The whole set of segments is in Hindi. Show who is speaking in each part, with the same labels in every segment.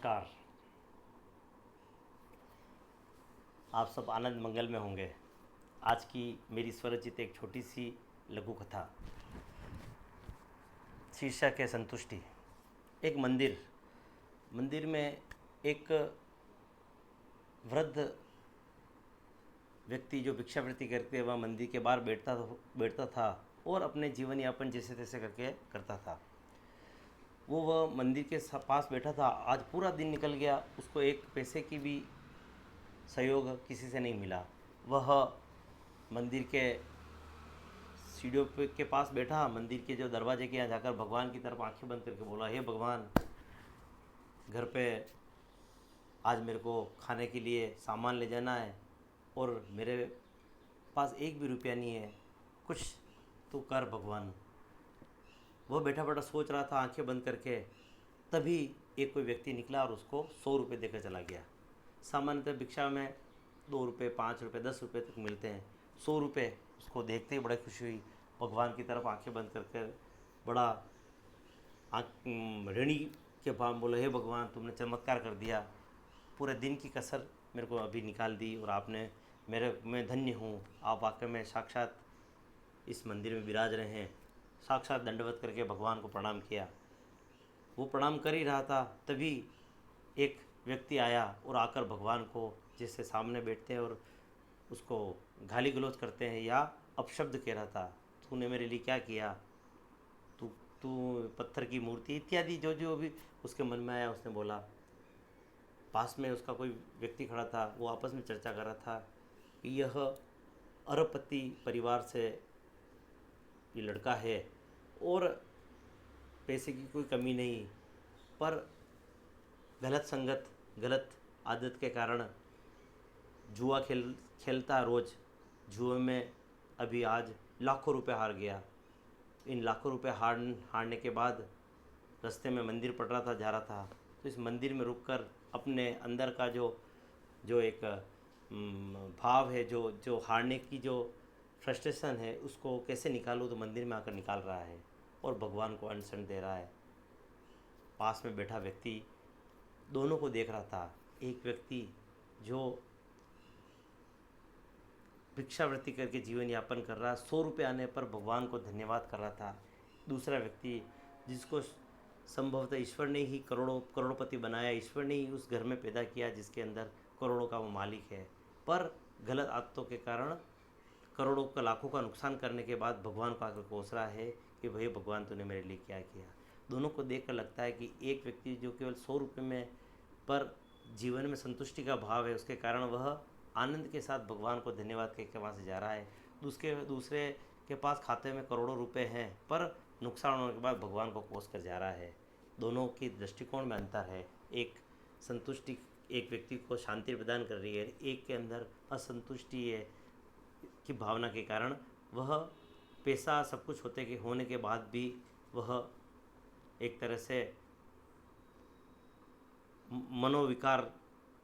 Speaker 1: नमस्कार। आप सब आनंद मंगल में होंगे। आज की मेरी स्वरचित एक छोटी सी लघु कथा, शीर्षक है संतुष्टि। एक मंदिर में एक वृद्ध व्यक्ति जो भिक्षावृत्ति करके वह मंदिर के बाहर बैठता था और अपने जीवन यापन जैसे तैसे करके करता था। वह मंदिर के पास बैठा था। आज पूरा दिन निकल गया, उसको एक पैसे की भी सहयोग किसी से नहीं मिला। वह मंदिर के सीढ़ियों के पास बैठा, मंदिर के जो दरवाजे के यहाँ जाकर भगवान की तरफ आंखें बंद करके बोला, हे भगवान, घर पे आज मेरे को खाने के लिए सामान ले जाना है और मेरे पास एक भी रुपया नहीं है, कुछ तो कर भगवान। वह बैठा बैठा सोच रहा था आंखें बंद करके। तभी एक कोई व्यक्ति निकला और उसको 100 रुपये देकर चला गया। सामान्यतः भिक्षा में 2 रुपये, 5 रुपये, 10 रुपये तक मिलते हैं। 100 रुपये उसको देखते ही बड़ी खुशी हुई। भगवान की तरफ आंखें बंद करके बड़ा ऋणी के भाव बोले, हे भगवान, तुमने चमत्कार कर दिया, पूरे दिन की कसर मेरे को अभी निकाल दी और आपने मैं धन्य हूँ। आप वाकई में साक्षात इस मंदिर में विराज रहे हैं। साक्षात दंडवत करके भगवान को प्रणाम किया। वो प्रणाम कर ही रहा था, तभी एक व्यक्ति आया और आकर भगवान को जैसे सामने बैठते हैं और उसको गाली गलौज करते हैं या अपशब्द कह रहा था, तूने मेरे लिए क्या किया, तू तू पत्थर की मूर्ति इत्यादि जो जो भी उसके मन में आया उसने बोला। पास में उसका कोई व्यक्ति खड़ा था, वो आपस में चर्चा कर रहा था कि यह अरबपति परिवार से ये लड़का है और पैसे की कोई कमी नहीं, पर गलत संगत, गलत आदत के कारण जुआ खेलता रोज़। जुए में अभी आज लाखों रुपए हार गया। इन लाखों रुपए हारने के बाद रास्ते में मंदिर पड़ रहा था, जा रहा था, तो इस मंदिर में रुककर अपने अंदर का जो जो एक भाव है, जो जो हारने की जो फ्रस्ट्रेशन है, उसको कैसे निकालूँ, तो मंदिर में आकर निकाल रहा है और भगवान को अनशन दे रहा है। पास में बैठा व्यक्ति दोनों को देख रहा था। एक व्यक्ति जो भिक्षावृत्ति करके जीवन यापन कर रहा है, 100 रुपये आने पर भगवान को धन्यवाद कर रहा था। दूसरा व्यक्ति जिसको संभवतः ईश्वर ने ही करोड़पति बनाया, ईश्वर ने ही उस घर में पैदा किया जिसके अंदर करोड़ों का वो मालिक है, पर गलत आदतों के कारण करोड़ों का लाखों का नुकसान करने के बाद भगवान को आकर कोस रहा है कि भाई भगवान तूने मेरे लिए क्या किया। दोनों को देखकर लगता है कि एक व्यक्ति जो केवल 100 रुपये में पर जीवन में संतुष्टि का भाव है, उसके कारण वह आनंद के साथ भगवान को धन्यवाद कह के वहाँ से जा रहा है। दूसरे के पास खाते में करोड़ों रुपए हैं, पर नुकसान होने के बाद भगवान को कोस कर जा रहा है। दोनों की दृष्टिकोण में अंतर है। एक संतुष्टि एक व्यक्ति को शांति प्रदान कर रही है, एक के अंदर असंतुष्टि है की भावना के कारण वह पैसा सब कुछ होने के बाद भी वह एक तरह से मनोविकार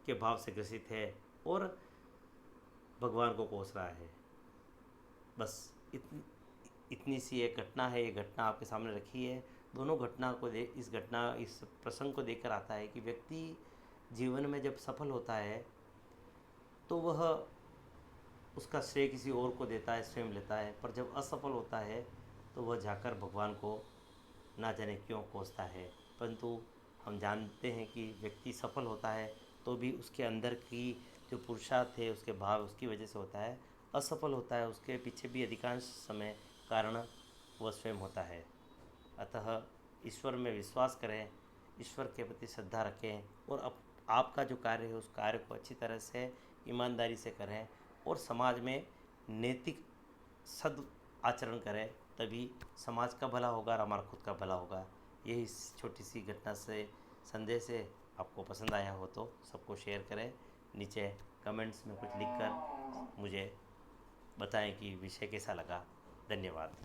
Speaker 1: के भाव से ग्रसित है और भगवान को कोस रहा है। बस इतनी सी एक घटना है। ये घटना आपके सामने रखी है। दोनों घटना को इस प्रसंग को देखकर आता है कि व्यक्ति जीवन में जब सफल होता है तो वह उसका श्रेय किसी और को देता है, स्वयं लेता है, पर जब असफल होता है तो वह जाकर भगवान को ना जाने क्यों कोसता है। परंतु हम जानते हैं कि व्यक्ति सफल होता है तो भी उसके अंदर की जो पुरुषार्थ है, उसके भाव, उसकी वजह से होता है। असफल होता है उसके पीछे भी अधिकांश समय कारण वह स्वयं होता है। अतः ईश्वर में विश्वास करें, ईश्वर के प्रति श्रद्धा रखें और आपका जो कार्य है उस कार्य को अच्छी तरह से ईमानदारी से करें और समाज में नैतिक सद आचरण करें, तभी समाज का भला होगा और हमारा खुद का भला होगा। यही इस छोटी सी घटना से संदेश है। आपको पसंद आया हो तो सबको शेयर करें। नीचे कमेंट्स में कुछ लिखकर मुझे बताएं कि विषय कैसा लगा। धन्यवाद।